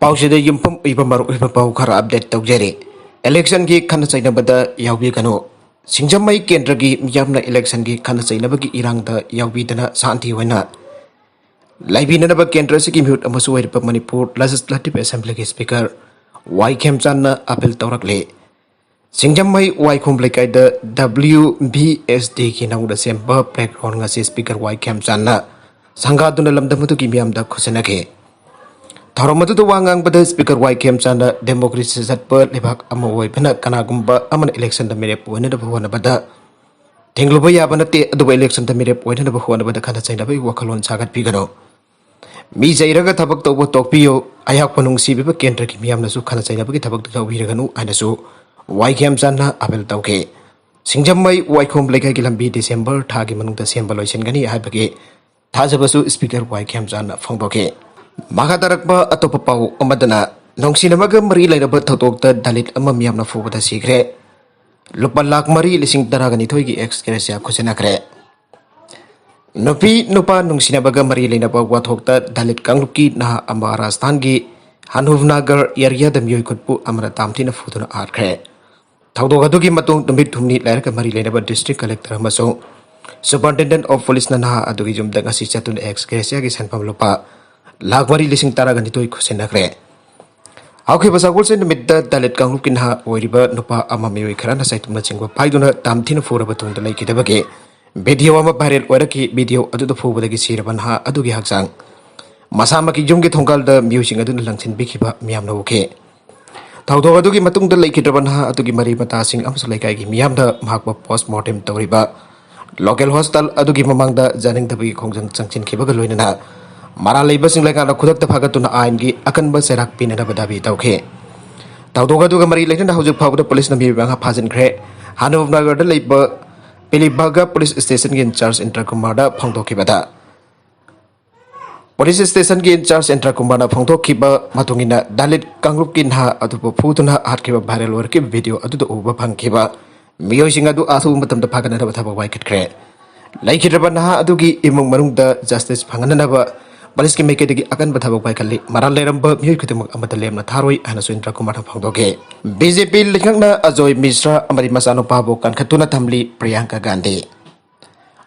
पाउसिदा युमफम इबा मरुइबा पाउ खरा update तौजरे election की खन चैनबदा यावबी कनो सिंजमई केंद्र की मियामना इलेक्शन की खन चैनबगी इरांगदा यावबीदना शांति होना लाइबिनब केंद्र से की म्यूट अमसु वैरप मणिपुर लेजिस्लेटिव असेंबली के स्पीकर वाई खेमचान अपील तौरकले सिंजमई वाईखोम लेकायद WBSD की नौद सेंब प्लेग्राउंड से स्पीकर वाई खेमचान संगादुना लमदमतु की मियामदा खुसनगे थौरमदु वांगांगबद स्पीकर वाई खेमचान डेमोक्रेसी सत्प लेबाक अमा ओइबना कनागुंबा अमन इलेक्शन द मेरे पोइनद होनबदा थेंगलुब याब नते अदुबा इलेक्शन द मेरे पोइनद होनबदा खना चाइनबै वखलोन सागत पिगनो मी जैरगा थबक तौब तोकपियो अयाक पनुंगसिबिब केंद्र की मियामनसु खना चाइनबगी थबक तौबिरगनु आइनसु वाई खेमचान अपील तौके सिंजमई वाईखोम लेकाय की लंबी डिसेंबर थागी मनुंगदा सेंब लोइसनगनी हाइबगे थाजबसु स्पीकर वाई खेमचान फोंदोके माखादरकबा अतोप पाउ अमदना नोंसिनमग मरी लेरब थौतोक दलित अम मियामना फुबदा सिग्रे लुपा लाख मरी लिसिंग तरागनी थोइगी एक्सक्रेसिया खुसनखरे नुपी नुपा नोंसिनबग मरी लेनब वाथोक दलित कांगलुकी ना अमा राजस्थान की हनुवनगर एरिया द मियोय खुदपु अमरा तामथिन फुदुना आरखरे थौदोक अदुगी मतुंग नुमित थुमनी लेरक मरी लेनब डिस्ट्रिक्ट कलेक्टर अमसो सुपरिटेंडेंट ऑफ पुलिस ना अदुगी जुमदा ngasi चतुन एक्सक्रेसिया की सनफम लुपा लाखवारी लिसिंग तारागनी तो खुसेनखरे हाउखे बसागुल से निमित्त दलित कांगलुप की नहा ओइरिबा नुपा अमा मियोय खराना साइतुमना चिंगबा फाइदुना तामथिन फुरबा तुंगदा लैकिदबगे वीडियो अमा वायरल ओइरकी वीडियो अदुदा फुबदगी सिरबा नहा अदुगी हक्सांग मसामकी युमगी थोंगाल द म्यूजिंग अदुना लंगसिन बिखिबा मियामना ओके थौदोक अदुगी मतुंगदा लैकिद्रबा नहा अदुगी मरी मतासिंग अमसु लैकायगी मियामदा महाकबा पोस्टमार्टम तौरिबा लोकल हॉस्पिटल अदुगी ममांगदा जानिंगदबगी खोंजंग चंगचिनखिबगा लोइनना मारा लेबसिंग लेकाना खुदक फागतुना आइन की अकनब सेराक पीनब दाबी तौखे थौदोक अदुगा मरी लेना हौजिक फाउबदा पुलिस नबीबांगा फाजिनख्रे हनुवनगर लेब पिलीबागा पुलिस स्टेशन की इंचार्ज इंटर कुमार फोंदोखिबदा पुलिस स्टेशन की इंचार्ज इंटर कुमार फोंदोखिबा मतुंगिना दलित कांगलुप की नहा अदुबो फुदुना हाटखिबा वायरल ओरकी वीडियो अदुदा उबा फंगखिबा मियोसिंग अदु आथु मतमदा फागनब थबक वाइखिटख्रे लैखिद्रबा नहा अदुगी इमुंग मनुंगदा जस्टिस फंगननबा पुलिस की मेकेदगी अकन बथबक पाइखली मरा लेरंब मियोय खुदमक अमत लेमना थारोय आनसु इंद्र कुमार फोंदोके बीजेपी लिखंगना अजय मिश्रा अमरी मसानो पाबो कनखतुना थमली प्रियंका गांधी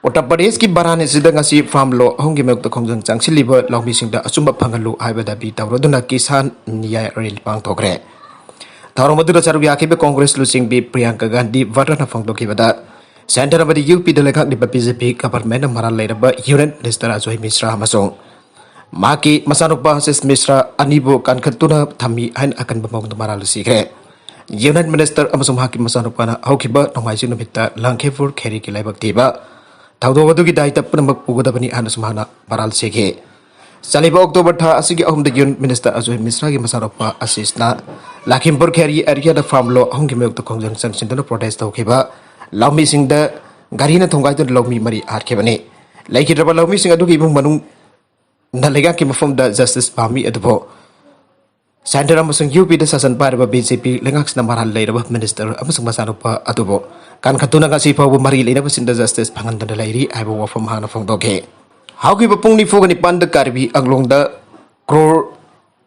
उत्तर प्रदेश की वाराणसी ngasi फार्म लो अहोंगी मेक खोंजंग चांगसिलिब लौमिसिंगदा अचुंबा फंगलु हाइबदा बी तवरदुना किसान न्याय रेल पांगथोकरे थारोमदुदा चरुग याखिबे कांग्रेस लुसिंग बी प्रियंका गांधी वारना फोंदोकिबदा सेंटर अमरी यूपी दलेखंग बीजेपी गवर्नमेंट मरा लेरब यूनियन मिनिस्टर अजय मिश्रा अमसों माकी मसानुपा हसिस मिश्रा अनिबो कनखतुना थमी हाइन अकनब मौंग मराल सिग्रे यूनियन मिनिस्टर अमसुम हाकी मसानुपाना हौखिबा नोमाइसु नुमित्ता लंखेफुर खेरी की लाइबक तीबा थौदोक अदुगी दायित्व पुनमक पुगदबनी हानसुमाना मराल सिगे चलिबा अक्टोबर था असिगी अहुमद यूनियन मिनिस्टर अजय मिश्रा की मसानुपा असिसना लखीमपुर खेरी एरिया द फार्म लो अहुंगी मेक खोंजंग संगसिंदना प्रोटेस्ट तौखिबा लौमी सिंगदा गारीना थोंगाइदुन लौमी मरी आरखेबने लैखिद्रबा लौमी सिंग अदुगी इमुंग मनुंग नलेगा की मफम द जस्टिस पामी अदुबो सेंटर अमसुंग यूपी द शासन पारबा बीजेपी लेंगाक्सना मराल लेरबा मिनिस्टर अमसुंग मसानुपा अदुबो कानखतुना गासी फावबो मरी लेनबा सिंद जस्टिस फंगनदना लैरी आइबो वफम हाना फोंदोके हाउकी पुंग निफुगनि पांद कारबी अंगलोंग द क्रोर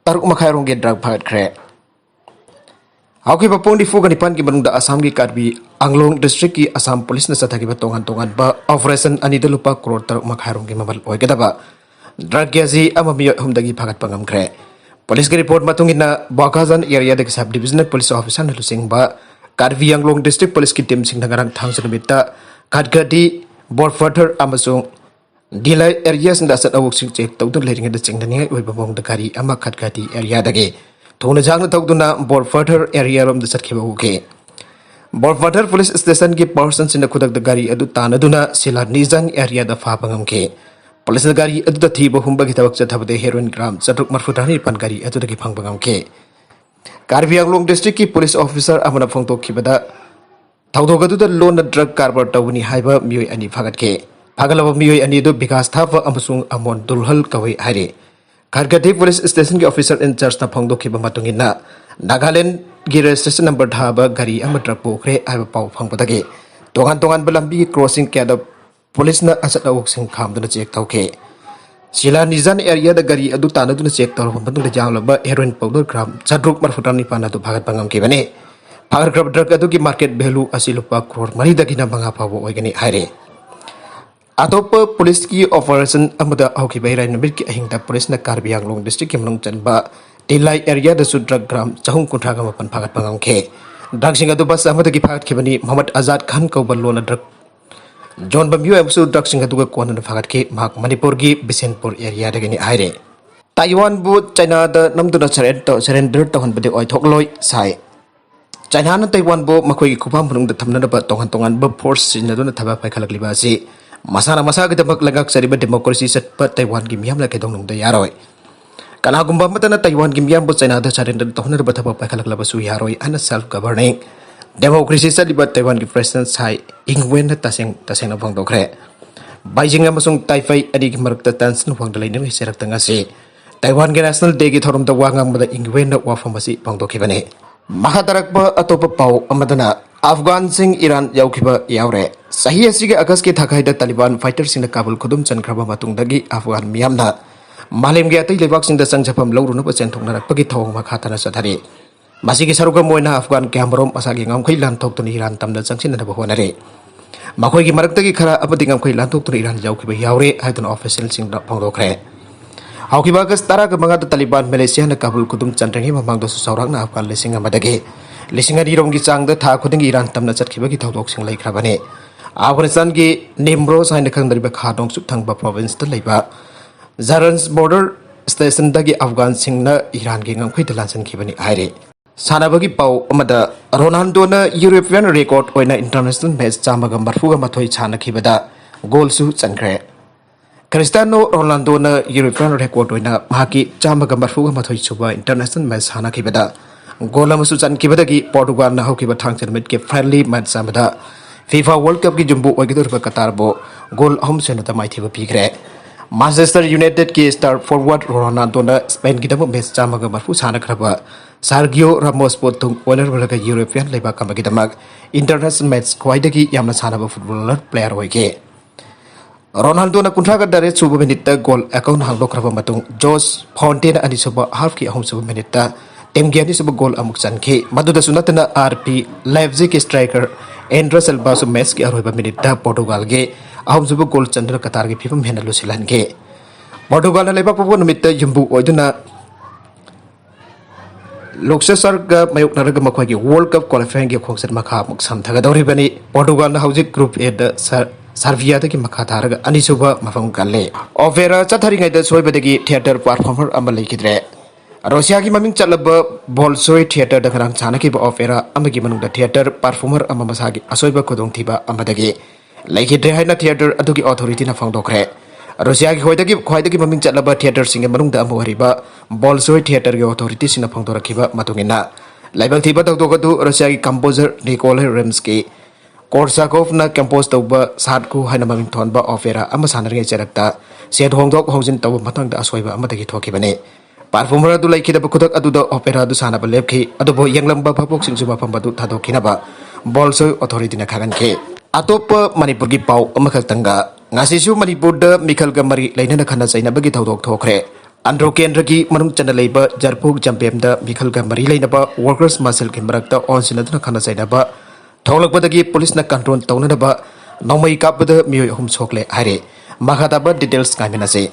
तरुक मखायरोंग गे ड्रग फागतख्रे हाउकी पुंग निफुगनि पांद की मनुंग द असम की कारबी अंगलोंग डिस्ट्रिक्ट की असम पुलिस न सथागिबा तोंगान तोंगान बा ऑपरेशन अनिद लुपा क्रोर तरुक मखायरोंग गे मबल ओइगदबा ड्रग गैसी हमदगी फागत पंगमख्रे पुलिस की रिपोर्ट मतुंगिना बाकाजन एरिया दग सब डिविजनल पुलिस ऑफिसर लुसिंगबा कार्बी आंगलोंग डिस्ट्रिक्ट पुलिस की टीम सिंह नगरंग थांगसनमित्ता खटगदी बोरफटर अमसों डिलाई एरिया सिंह दसत अवोक्सिंग चेक तौदुन लेरिंगद चिंगदनिंग ओइबा मोंग दकारी अमा खटगदी एरिया दगे थोना जांग तौदुना बोरफटर एरिया रोम द सटखिबा उके बोरफटर पुलिस स्टेशन की पर्सन सिंह खुदक द गाड़ी अदु तानदुना सिला निजंग एरिया द फापंगमके पुलिस गाड़ी अदुदा थीब हुंबगी थबक चथबदे हेरोइन ग्राम चतुक मरफुटानी पन गाड़ी अदुदगी फंगबंगमके कार्बी आंगलोंग डिस्ट्रिक्ट की पुलिस ऑफिसर अमना फोंदोखिबदा थौदोक अदुदा लोन ड्रग कारबार तौबनी हाइबा मियोय अनि फागतके फागलब मियोय अनि दु विकास थाप अमसुंग अमोन दुलहल कवै हाइरे खरगदे पुलिस स्टेशन की ऑफिसर इंचार्ज ना फोंदोखिबा मतुंगिना नागालैंड की रजिस्ट्रेशन नंबर थाबा गाड़ी अम ट्रक पोखरे हाइबा पाउ फंगबदगे तोगान तोगान बलंबी क्रॉसिंग क्याद पुलिस न असत अवोक्सिंग खामदना चेक तौके Sila Nizan area da gari adu tana duna cek tor hon patung da janglaba heroin powder gram chadruk marfutan ni pana tu bhagat pangam ki bane phagar grab drug adu ki market value asilupa crore mari da kina banga pawo oigani haire atop police ki operation amada hauki bairai nabir ki ahinda police na Karbi Anglong district ki manung chanba Tilai area da su drug gram chahung kuntra ga mapan phagat pangam ke drug singa du bas amada ki phagat ki bani Muhammad Azad Khan ko ballo na drug John Bambiu episode drug singa du ko na phagat ke mak Manipur gi Bisenpur area da gani haire Taiwan bu China da namdu na surrender to hon bade oi thokloi sai China na Taiwan bu makoi ki khupam bunung da thamna ba tongan ba force sin na thaba pai khalak liba si masana masa ga dabak lagak sariba democracy set pa Taiwan gi miam la ke dong nung da yaroi kana gumba matana Taiwan gi miam bu China da surrender to hon ba thaba pai khalak laba su yaroi ana self governing democracy set liba Taiwan gi president sai ingwen na taseng na phang dokre Beijing amasung Taipei adi gi marak ta tension phang da lein ni serak tanga si Taiwan ge national day gi thorum da wangang mada ingwen na wa pharmacy phang dokhi bane mahadarak ba atopa pau amadana Afghan sing Iran yaukiba yaure sahi asige agas ke thakai da Taliban fighter sing Kabul khudum chankraba matung dagi Afghan miyamna malem ge atai lebak sing da sangjapam lawru na pachen thongna rakpagi thong ma khatana sathari masigi saruga moina Afghan kamrom asagi ngamkhoi lan thok tuni Iran tamda changsin na bahonare makoi gi marak dagi khara apati ngamkhoi lan thok tuni Iran yaukiba yaure haidun official sing da phongdokre haukiba agas tara ga manga da Taliban Malaysia na Kabul khudum chanrengi mamang do saurak na Afghan lesing amadagi Lisinga di rongi chang da tha khuding Iran tamna chatkhiba gi thodok sing lai khrabane Afghanistan gi Nimrod sain khang dariba khadong suk thangba province ta leiba Zarans border station dagi Afghan sing na Iran gi ngangkhoi da lansan khibani aire sanaba gi pau amada Ronaldo na European record oina international match chamaga marfuga mathoi chana khibada goal su chankre Cristiano Ronaldo na European record oina mahaki chamaga marfuga mathoi chuba international match hana khibada goal amasu chankibadagi Portugal na hokiba thangchen met ke friendly match samada FIFA World Cup ki jumbu oigidor ba Qatar bo goal ahum sena ta maithiba pigre Manchester United ki star forward Ronaldo na Spain ki damu match chamaga marfu sana khraba Sergio Ramos potung owner baraga European leba kamagi damak international match khwaidagi yamna sana ba footballer player hoige Ronaldo na kuntraga dare suba minute goal account hanglo khraba matung Josh Fontaine ani suba half ki ahum suba minute Temgiani suba goal amuk chanke maduda sunatana RP Leipzig striker Andres Silva su match ki aroiba minute da Portugal ge ahum suba goal chandra Qatar ge phifam hena lusilan ge Portugal na leba papu numit yumbu oiduna Luxembourg ga mayuk naraga makhoi ge World Cup qualifying ge khongset makha muk samthaga dori bani Portugal na hauji group A da Serbia da ki makha tharaga ani suba mafam galle Opera chathari ngai da soibadagi theater performer amal lekidre Russia ki maming chalaba Bolshoi theater da kharang chana ki ba opera amagi manung da theater performer ama masagi asoiba kodong thiba amadagi laikhidre haina theater adugi authority na phangdokre Russia ki khoidagi maming chalaba theater singe manung da amu hariba Bolshoi theater ge authority sina phangdorakhiba matungina laibang thiba tokdu Russia ki composer Nikolai Rimsky Korsakov na compose tawba sadku haina maming thonba opera ama sanarge charakta set hongdok hojin taw matang da asoiba amadagi thokibane Performer adu lai kida kudak adu da opera adu sana ba lepki adu bo yanglamba phapok sing suba phamba du thado kinaba Bolshoi authority na khagan ke atop Manipur gi pau amakhak tanga ngasi su Manipur da Mikhal Gamari laina na khana chaina bagi thodok thokre Andro Kendra gi manung chana leiba Jarpuk Jampem da Mikhal Gamari laina ba workers muscle ki marakta on sinadna khana chaina ba tholak badagi police na control tawna ba nomai kapda miyoi hum chokle hare makhata ba details kamena se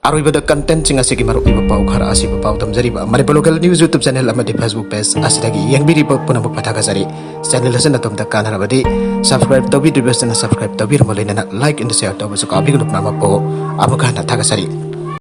Arwibada content singa segi maru iba pau khara asiba pau tamjariba Manipur local news YouTube channel amadi Facebook page asidagi yangbiri pa punam pathaga sari channel hasan atom da kanara badi subscribe tabi request na subscribe tabi ramolena like and share tabi so kabi gunuk nama po abakana thaga sari